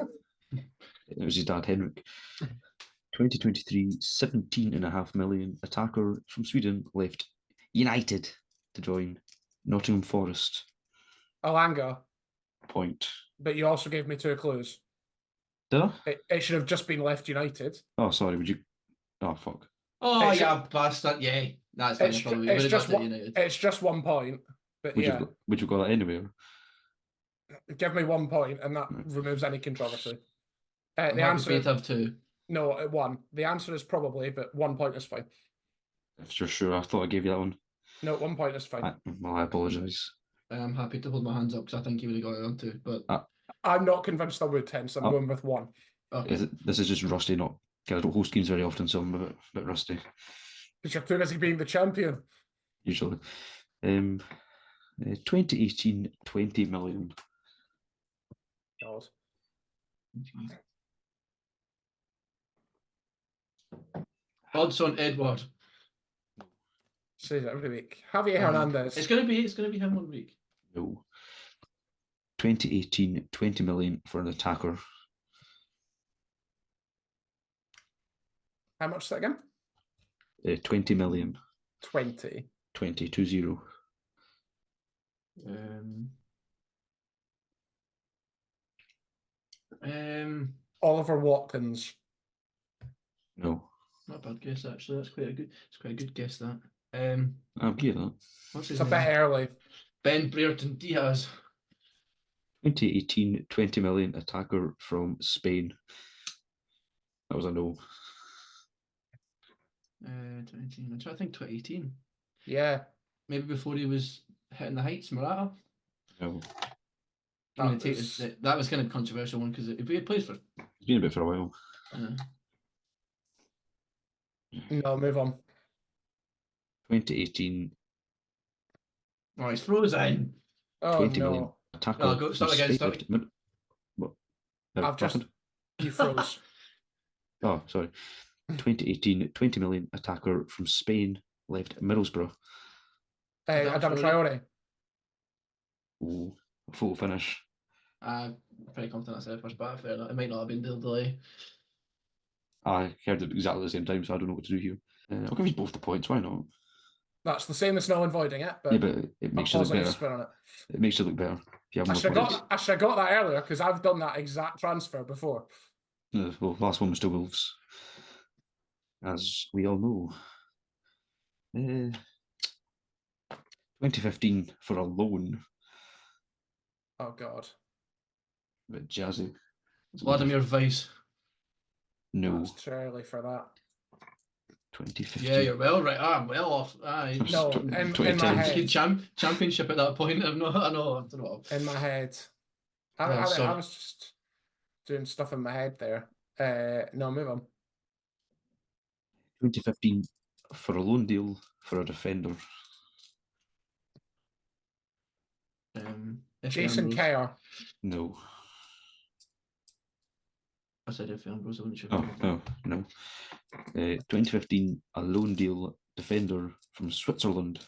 Speaker 1: It was his dad, Henrik. 2023, 17.5 million. Attacker from Sweden left United to join Nottingham Forest.
Speaker 2: Alanga.
Speaker 1: Point.
Speaker 2: But you also gave me 2 clues.
Speaker 1: Did I?
Speaker 2: It should have just been left United.
Speaker 1: Oh, sorry. Would you? Oh, fuck.
Speaker 3: Oh,
Speaker 2: It's-
Speaker 3: yeah, bastard. Yeah. That's fine.
Speaker 2: It's,
Speaker 3: I probably
Speaker 2: it's
Speaker 3: would have
Speaker 2: just
Speaker 3: got
Speaker 2: one,
Speaker 3: United.
Speaker 2: it's just 1 point. But
Speaker 1: Would
Speaker 2: yeah,
Speaker 1: you go that anyway?
Speaker 2: give me 1 point and that removes any controversy.
Speaker 3: I'm
Speaker 2: The
Speaker 3: happy
Speaker 2: answer
Speaker 3: for you
Speaker 2: is
Speaker 3: to have 2.
Speaker 2: no, 1. The answer is probably, but 1 point is fine.
Speaker 1: If you're sure, I thought I gave you that one.
Speaker 2: No, 1 point is fine.
Speaker 1: I apologise.
Speaker 3: I'm happy to hold my hands up because I think he would have got it on 2. But
Speaker 2: I'm not convinced I would, hence I'm
Speaker 1: Oh.
Speaker 2: going with 1.
Speaker 3: okay.
Speaker 1: This is just rusty, not. I don't host games very often, so I'm a bit rusty,
Speaker 2: Because you're too busy being the champion.
Speaker 1: usually. 2018, 20 million.
Speaker 2: God.
Speaker 3: Odson Edward.
Speaker 2: Says it every week. Javier Hernandez.
Speaker 3: It's gonna be him 1 week.
Speaker 1: No. 2018, 20 million for an attacker.
Speaker 2: How much is that again?
Speaker 1: 20 million.
Speaker 2: 20.
Speaker 1: 20.
Speaker 2: Oliver Watkins.
Speaker 1: No.
Speaker 3: Not a bad guess actually. It's quite a good guess that.
Speaker 1: I'll give you that.
Speaker 3: What's his
Speaker 2: It's a
Speaker 3: name?
Speaker 2: bit early.
Speaker 3: Ben Brereton Diaz.
Speaker 1: 2018, 20 million attacker from Spain. That was a no.
Speaker 3: 2018. I'm trying to think 2018.
Speaker 2: Yeah.
Speaker 3: Maybe before he was hitting the heights, Morata.
Speaker 1: No.
Speaker 3: That was kind of controversial one because if he had played for.
Speaker 1: It's been a bit for a while.
Speaker 2: No, move on.
Speaker 1: 2018,
Speaker 3: Oh, he's frozen.
Speaker 2: Oh
Speaker 1: 20
Speaker 2: no.
Speaker 1: million attacker.
Speaker 3: No, go- start
Speaker 1: from
Speaker 3: again,
Speaker 1: Spain.
Speaker 3: start.
Speaker 1: What?
Speaker 2: I've just
Speaker 1: happened?
Speaker 2: you froze.
Speaker 1: Oh, sorry. 2018, 20 million attacker from Spain left Middlesbrough.
Speaker 2: Adam Traore.
Speaker 1: Ooh, full finish.
Speaker 3: I'm pretty confident I said first, but fair enough. It might not have been the delay.
Speaker 1: I heard it exactly the same time, so I don't know what to do here. I'll give you both the points. Why not?
Speaker 2: That's the same as no one voiding it, but
Speaker 1: Yeah, but it makes you look
Speaker 2: positive
Speaker 1: better.
Speaker 2: spin on it.
Speaker 1: It makes you look better if you have
Speaker 2: I
Speaker 1: more
Speaker 2: should
Speaker 1: points.
Speaker 2: have got that earlier because I've done that exact transfer before.
Speaker 1: Well, last one was to Wolves, as we all know. 2015 for a loan,
Speaker 2: Oh god.
Speaker 1: a bit jazzy.
Speaker 3: Vladimir Weiss.
Speaker 1: No,
Speaker 2: That's too early for that.
Speaker 1: 2015.
Speaker 3: Yeah, you're well right. I'm well off.
Speaker 2: No,
Speaker 1: Tw-
Speaker 2: in my
Speaker 1: 2010.
Speaker 2: head.
Speaker 3: Championship at that point. I know. I don't know.
Speaker 2: In my head. I
Speaker 3: sorry.
Speaker 2: was just doing stuff in my head there. No, move on.
Speaker 1: 2015 for a loan deal for a defender.
Speaker 2: Jason Kerr.
Speaker 1: No.
Speaker 3: I said if Ambrose, I wasn't sure.
Speaker 1: No. 2015, a loan deal defender from Switzerland.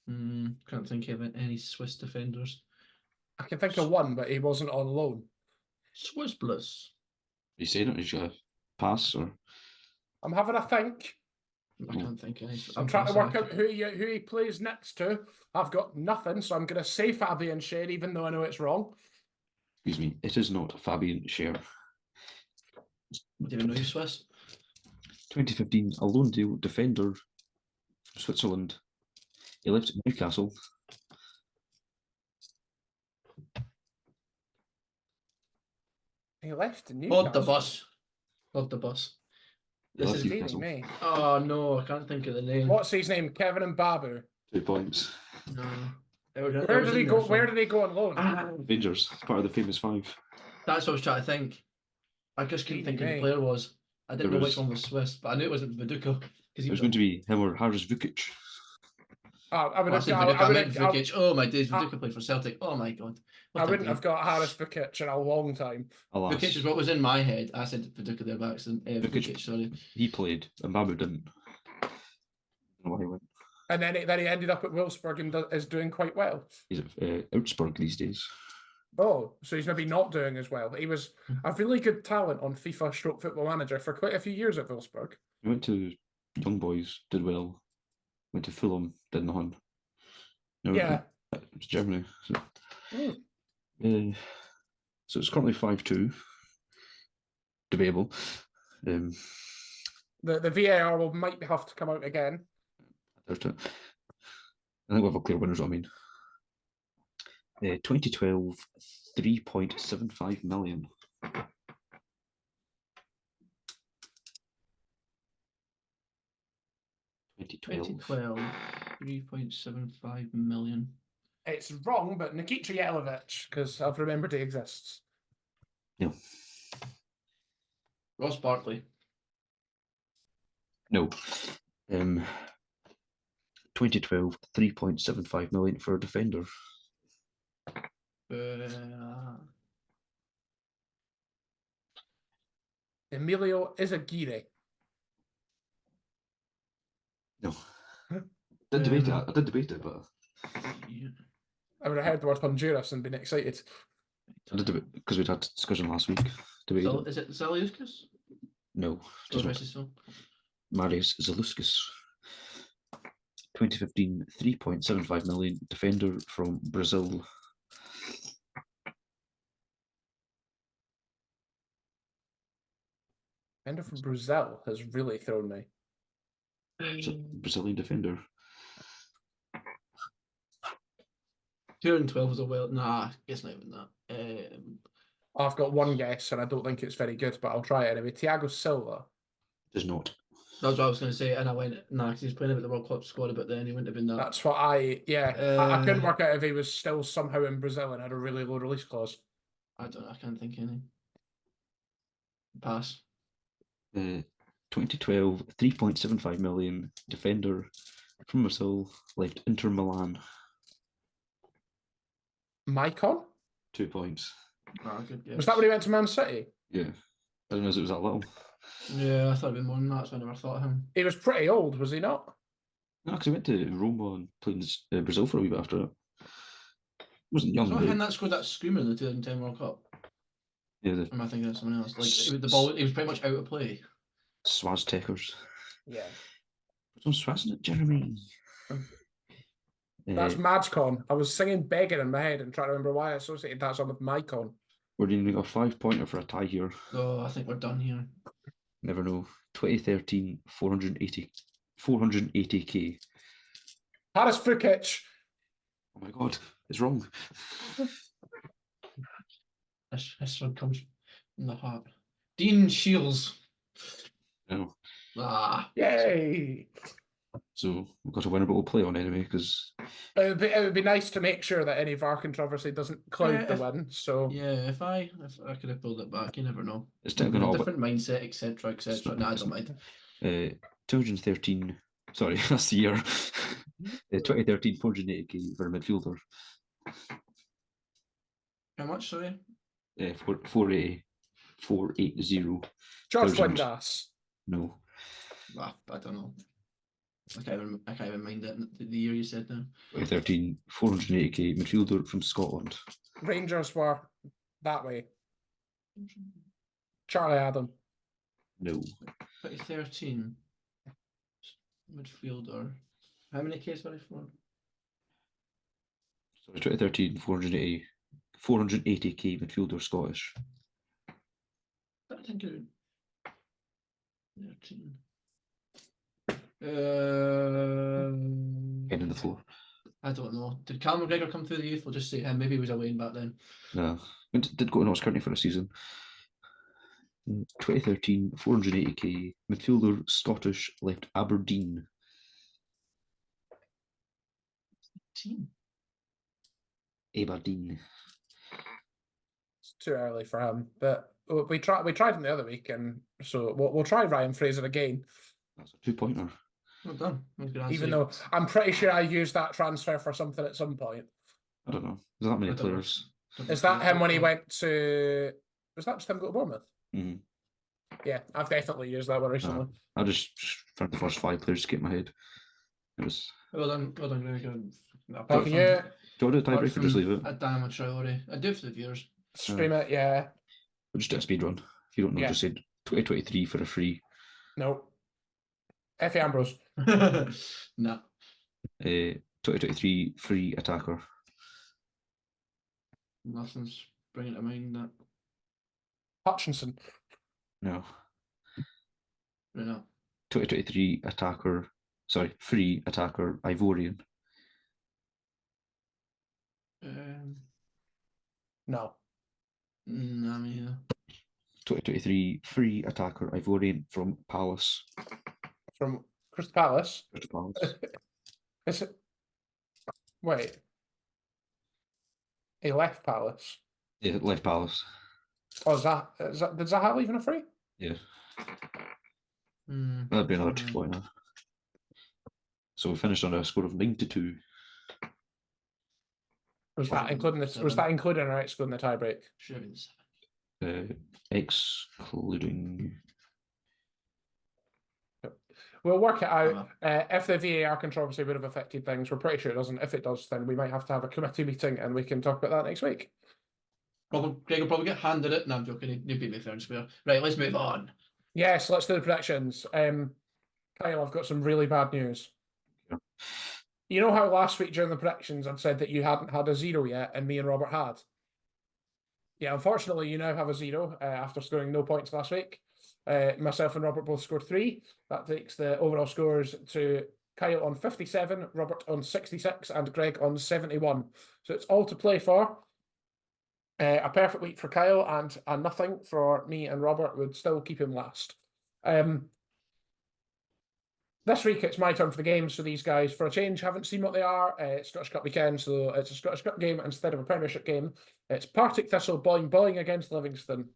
Speaker 3: Can't think of any Swiss defenders.
Speaker 2: I can think of one, but he wasn't on loan.
Speaker 3: Swiss Bliss.
Speaker 1: You saying it? You got a pass or?
Speaker 2: I'm having a think.
Speaker 3: I can't think any.
Speaker 2: I'm trying to work out who he plays next to. I've got nothing, so I'm going to say Fabian Schär, even though I know it's wrong.
Speaker 1: Excuse me, it is not Fabian Schär.
Speaker 3: Do you know he's Swiss?
Speaker 1: 2015, a loan deal defender from Switzerland. He left Newcastle.
Speaker 2: He left Newcastle.
Speaker 3: Hold the bus. Hold the bus.
Speaker 1: He
Speaker 3: This
Speaker 1: left
Speaker 3: is
Speaker 2: Dearie
Speaker 1: Newcastle.
Speaker 2: me.
Speaker 3: Oh no, I can't think of the name.
Speaker 2: What's his name? Kevin and Babu.
Speaker 1: 2 points.
Speaker 3: No. It was
Speaker 2: Where
Speaker 3: in
Speaker 2: did he
Speaker 3: there
Speaker 2: go? Where
Speaker 3: somewhere.
Speaker 2: did he go on loan?
Speaker 1: Rangers, part of the famous 5.
Speaker 3: That's what I was trying to think. I just couldn't think who the
Speaker 2: Dearie me.
Speaker 3: player was. I didn't
Speaker 1: There
Speaker 3: know
Speaker 1: was-
Speaker 3: which one was Swiss, but I knew it wasn't Viduka because he
Speaker 1: It was
Speaker 3: was.
Speaker 1: going to be him or Haris Vukic.
Speaker 2: I would
Speaker 3: I
Speaker 2: have.
Speaker 3: said Viduka. I meant Vukic. Oh my days, Viduka played for Celtic. Oh my god.
Speaker 2: I
Speaker 3: What a
Speaker 2: wouldn't
Speaker 3: day.
Speaker 2: have got Haris Vukic in a long time.
Speaker 1: Alas,
Speaker 3: Vukic is what was in my head. I said Viduka there by accident. Vukic, sorry.
Speaker 1: he played and Babu didn't. I don't know why he went.
Speaker 2: And then he ended up at Wolfsburg and is doing quite well.
Speaker 1: He's at Augsburg these days.
Speaker 2: Oh, so he's maybe not doing as well. He was a really good talent on FIFA Football Manager for quite a few years at Wolfsburg.
Speaker 1: He went to Young Boys, did well. Went to Fulham, did nothing. No,
Speaker 2: Yeah.
Speaker 1: it's Germany. So,
Speaker 2: Mm.
Speaker 1: so it's currently 5-2. Debatable.
Speaker 2: The VAR might have to come out again.
Speaker 1: I think we'll have a clear winner, is what I mean. 2012, 3.75 million.
Speaker 3: Twenty twelve, 3.75 million.
Speaker 2: It's wrong, but Nikita Yelovich, because I've remembered he exists.
Speaker 1: No.
Speaker 3: Ross Barkley.
Speaker 1: No. 2012, 3.75 million for a defender.
Speaker 2: Emilio Izaguirre.
Speaker 1: No. Did debate it. I did debate it, but
Speaker 3: Yeah.
Speaker 2: I would have heard the word Honduras and been excited.
Speaker 1: I did debate because we'd had discussion last week. Debated it.
Speaker 3: Is it Zaliuskis?
Speaker 1: No, just not. Marius Zaluskis. 2015, 3.75 million defender from Brazil.
Speaker 2: Defender from Brazil has really thrown me.
Speaker 1: Brazilian defender.
Speaker 3: 212 was a well. Nah, it's not even that.
Speaker 2: I've got one guess, and I don't think it's very good, but I'll try it anyway. Thiago Silva.
Speaker 1: Does not.
Speaker 3: That's what I was going to say, and I went, nah, because he's playing about the World Cup squad, but then he wouldn't have been that.
Speaker 2: That's what I couldn't work out if he was still somehow in Brazil and had a really low release clause.
Speaker 3: I can't think any. Pass.
Speaker 1: 2012, 3.75 million defender from Brazil, left Inter Milan.
Speaker 2: Maicon?
Speaker 1: 2 points.
Speaker 3: Ah, good guess.
Speaker 2: Was that when he went to Man City?
Speaker 1: Yeah. I didn't know it was that little.
Speaker 3: Yeah, I thought it'd be more than that, so I never thought of him.
Speaker 2: He was pretty old, was he not?
Speaker 1: No, because he went to Roma and played in Brazil for a wee bit after it. Wasn't young.
Speaker 3: It's not
Speaker 1: but
Speaker 3: him that scored that screamer in the 2010 World Cup.
Speaker 1: yeah,
Speaker 3: Or am I thinking of someone else? Like the ball, he was pretty much out of play.
Speaker 1: Swaztekers.
Speaker 2: Yeah.
Speaker 1: What's on Swaz in it, Jeremy?
Speaker 2: That's Madcon. I was singing Beggar in my head and trying to remember why I associated that song with Maicon.
Speaker 1: We're needing a 5-pointer for a tie here.
Speaker 3: Oh, I think we're done here.
Speaker 1: Never know. 2013, 480k.
Speaker 2: Haris Vukic.
Speaker 1: Oh my god, it's wrong.
Speaker 3: This one comes from the heart. Dean Shields.
Speaker 1: No.
Speaker 3: Ah.
Speaker 2: Yay.
Speaker 1: So we've got a winner, but we'll play on anyway because
Speaker 2: It would be nice to make sure that any VAR controversy doesn't cloud the win. So
Speaker 3: Yeah, if I could have pulled it back, you never know.
Speaker 1: it's technically not.
Speaker 3: Different mindset, etc., etc. No, I don't mind.
Speaker 1: 213. Sorry, that's the year. 2013, 480k for a midfielder.
Speaker 3: How much, sorry?
Speaker 1: 480. 480.
Speaker 2: George
Speaker 1: 1,000.
Speaker 2: Windass.
Speaker 1: No.
Speaker 3: Ah, I don't know. I can't even mind it. The year you said now.
Speaker 1: 2013, 480k midfielder from Scotland.
Speaker 2: Rangers were that way. Charlie Adam.
Speaker 1: No.
Speaker 3: 2013 midfielder. How many Ks were he for?
Speaker 1: Sorry, 2013, 480k midfielder Scottish.
Speaker 3: I think it. 13.
Speaker 1: Head on the floor.
Speaker 3: I don't know. Did Cal McGregor come through the youth? We'll just say him. Maybe he was a Wayne back then.
Speaker 1: No. Did go to Notts County for a season. 2013, 480k midfielder Scottish, left Aberdeen.
Speaker 3: Team.
Speaker 1: Aberdeen.
Speaker 2: It's too early for him, but we tried him the other week, and so we'll try Ryan Fraser again.
Speaker 1: That's a 2-pointer.
Speaker 3: Well done.
Speaker 2: Even though I'm pretty sure I used that transfer for something at some point.
Speaker 1: I don't know. There's that many
Speaker 3: I don't know.
Speaker 1: players.
Speaker 2: Is that him when he went to? Was that just him go to Bournemouth?
Speaker 1: Mhm.
Speaker 2: Yeah, I've definitely used that one recently.
Speaker 1: I just found the first 5 players to get in my head. It was.
Speaker 3: Well done, Gregor.
Speaker 2: Fucking yeah.
Speaker 1: Do you want to do a tiebreaker or just leave it?
Speaker 3: A damn Traore. I do it for the viewers.
Speaker 2: Stream it, yeah.
Speaker 1: We'll just do a speed run. If you don't know,
Speaker 2: Yeah.
Speaker 1: just say 2023 for a free.
Speaker 2: No. Effie Ambrose.
Speaker 3: Nah.
Speaker 1: 2023 free attacker.
Speaker 3: Nothing's bringing to mind that.
Speaker 2: Hutchinson.
Speaker 1: No.
Speaker 3: Right now.
Speaker 1: 2023 attacker. Sorry, free attacker Ivorian.
Speaker 2: No.
Speaker 3: Nah, me either.
Speaker 1: 2023 free attacker Ivorian from Palace.
Speaker 2: From Crystal Palace.
Speaker 1: Crystal Palace.
Speaker 2: Is it? Wait. He left Palace.
Speaker 1: Yeah, left Palace.
Speaker 2: Oh, is that did Zaha leave in a free?
Speaker 1: Yeah.
Speaker 3: Hmm.
Speaker 1: That'd be another 2-pointer. So we finished on a score of 9-2.
Speaker 2: Was that including or excluding the tiebreak?
Speaker 3: Should have been 7.
Speaker 1: Excluding.
Speaker 2: We'll work it out. If the VAR controversy would have affected things, we're pretty sure it doesn't. If it does, then we might have to have a committee meeting and we can talk about that next week.
Speaker 3: Greg will probably get handed it. No, I'm joking. He'd beat me fair and square. Right, let's move on.
Speaker 2: Yes, let's do the predictions. Kyle, I've got some really bad news.
Speaker 1: Yeah.
Speaker 2: You know how last week during the predictions I'd said that you hadn't had a 0 yet, and me and Robert had? Yeah, unfortunately, you now have a 0 after scoring no points last week. Myself and Robert both scored 3. That takes the overall scores to Kyle on 57, Robert on 66, and Greg on 71. So it's all to play for. A perfect week for Kyle and a nothing for me and Robert would still keep him last. This week it's my turn for the games, so these guys, for a change, haven't seen what they are. It's Scottish Cup weekend, so it's a Scottish Cup game instead of a Premiership game. It's Partick Thistle Boying against Livingston.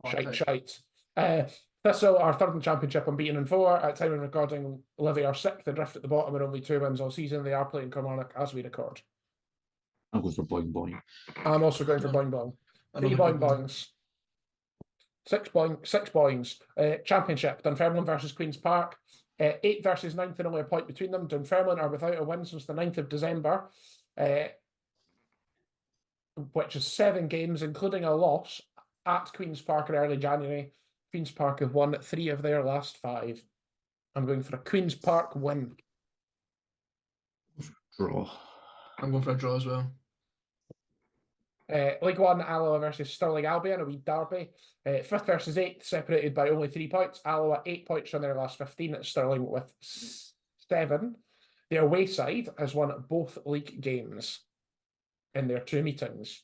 Speaker 2: Shite. Thistle are third in the Championship, unbeaten in 4. At time of recording, Livy are 6th, they drift at the bottom and only 2 wins all season. They are playing Kilmarnock as we record.
Speaker 1: I'm going for Boing.
Speaker 2: I'm also going for Boing. 3 Boings. 6 Boings. Championship, Dunfermline versus Queen's Park. 8 versus 9th and only a point between them. Dunfermline are without a win since the 9th of December, which is 7 games, including a loss at Queen's Park in early January. Queen's Park have won 3 of their last 5. I'm going for a Queen's Park win.
Speaker 1: Draw.
Speaker 3: I'm going for a draw as well.
Speaker 2: League One, Alloa versus Stirling Albion, a wee derby. 5th versus 8th, separated by only 3 points. Alloa 8 points from their last 15. Stirling with 7. The away side has won both league games in their 2 meetings.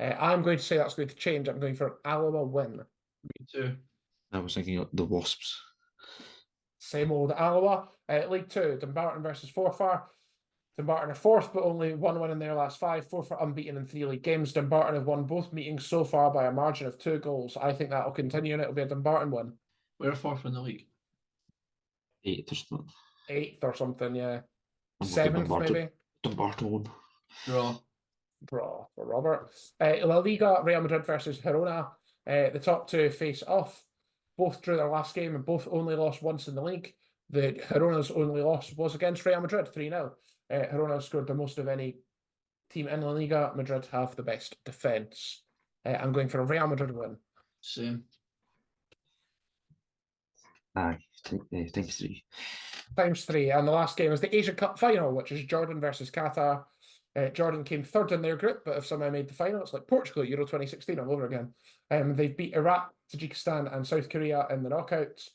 Speaker 2: I'm going to say that's going to change. I'm going for an Alloa win.
Speaker 3: Me too.
Speaker 1: I was thinking of the Wasps.
Speaker 2: Same old Alloa. League 2, Dumbarton versus Forfar. Dumbarton are 4th, but only 1 win in their last 5. Forfar unbeaten in 3 league games. Dumbarton have won both meetings so far by a margin of 2 goals. I think that will continue, and it'll be a Dumbarton win.
Speaker 3: We're 4th in the league.
Speaker 1: 8th or something.
Speaker 2: 8th or something, yeah.
Speaker 1: I'm looking
Speaker 2: 7th, maybe.
Speaker 1: Dumbarton.
Speaker 3: Draw.
Speaker 2: Draw for Robert. La Liga, Real Madrid versus Girona. The top 2 face off. Both drew their last game and both only lost once in the league. The Girona's only loss was against Real Madrid, 3-0. Girona scored the most of any team in La Liga. Madrid have the best defence. I'm going for a Real Madrid win.
Speaker 3: Same.
Speaker 1: Aye, times 3.
Speaker 2: Times 3. And the last game is the Asia Cup final, which is Jordan versus Qatar. Jordan came third in their group, but have somehow made the final. It's like Portugal at Euro 2016 all over again. They've beat Iraq, Tajikistan, and South Korea in the knockouts.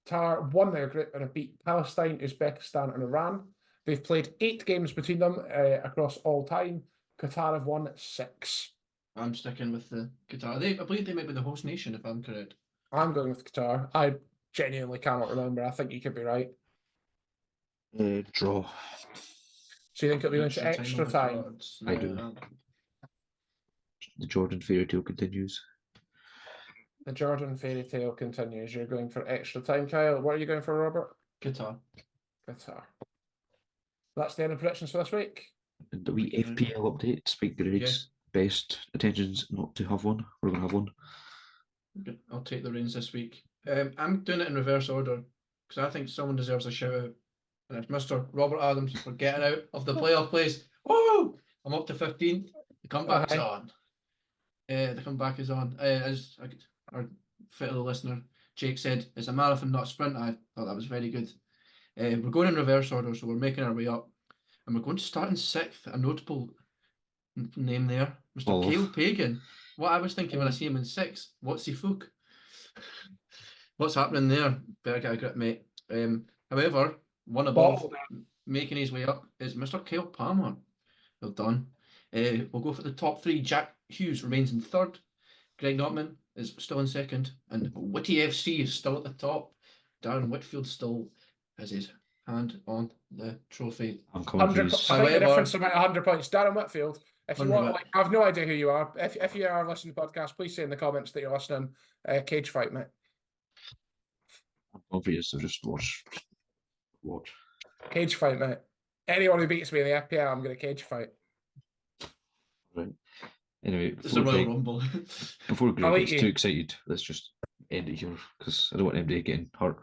Speaker 2: Qatar won their group and have beat Palestine, Uzbekistan, and Iran. They've played 8 games between them across all time. Qatar have won 6.
Speaker 3: I'm sticking with the Qatar. I believe they might be the host nation, if I'm correct.
Speaker 2: I'm going with Qatar. I genuinely cannot remember. I think you could be right.
Speaker 1: Draw.
Speaker 2: So you think it'll be into extra time?
Speaker 3: afterwards.
Speaker 1: I do. The Jordan fairy tale continues.
Speaker 2: The Jordan fairy tale continues. You're going for extra time, Kyle. What are you going for, Robert?
Speaker 3: Qatar.
Speaker 2: Qatar. That's the end of predictions for this week.
Speaker 1: And the wee FPL update. Spike grades. Best attentions not to have one. We're going to have one.
Speaker 3: Okay, I'll take the reins this week. I'm doing it in reverse order because I think someone deserves a shout out. And it's Mr. Robert Adams for getting out of the playoff place. Woo! I'm up to 15th. The comeback's on. The comeback is on. As our fellow listener, Jake said, it's a marathon, not a sprint. I thought that was very good. We're going in reverse order, so we're making our way up. And we're going to start in 6th, a notable name there. Mr. Cale Pagan. What I was thinking when I see him in 6th, what's he fook? What's happening there? Better get a grip, mate. However, one above, making his way up, is Mr. Kyle Palmer. Well done. We'll go for the top 3. Jack Hughes remains in 3rd. Greg Notman is still in 2nd. And Witty FC is still at the top. Darren Whitfield still has his hand on the trophy.
Speaker 1: I'm confused.
Speaker 2: I think the difference is about 100 points. Darren Whitfield, if you want, I have no idea who you are. If you are listening to the podcast, please say in the comments that you're listening. Cage fight, mate.
Speaker 1: I'm confused, so just watch.
Speaker 2: Cage fight, mate. Anyone who beats me in the FPL, I'm going to cage fight.
Speaker 1: Right. Anyway,
Speaker 3: It's a Royal Rumble.
Speaker 1: Before Greg gets too excited, let's just end it here because I don't want anybody getting hurt.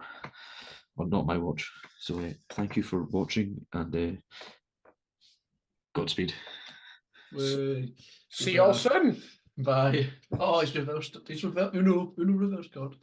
Speaker 1: Well, not my watch. So thank you for watching and Godspeed.
Speaker 2: See y'all soon.
Speaker 3: Bye. Oh, it's reversed. It's reversed. Uno reverse card.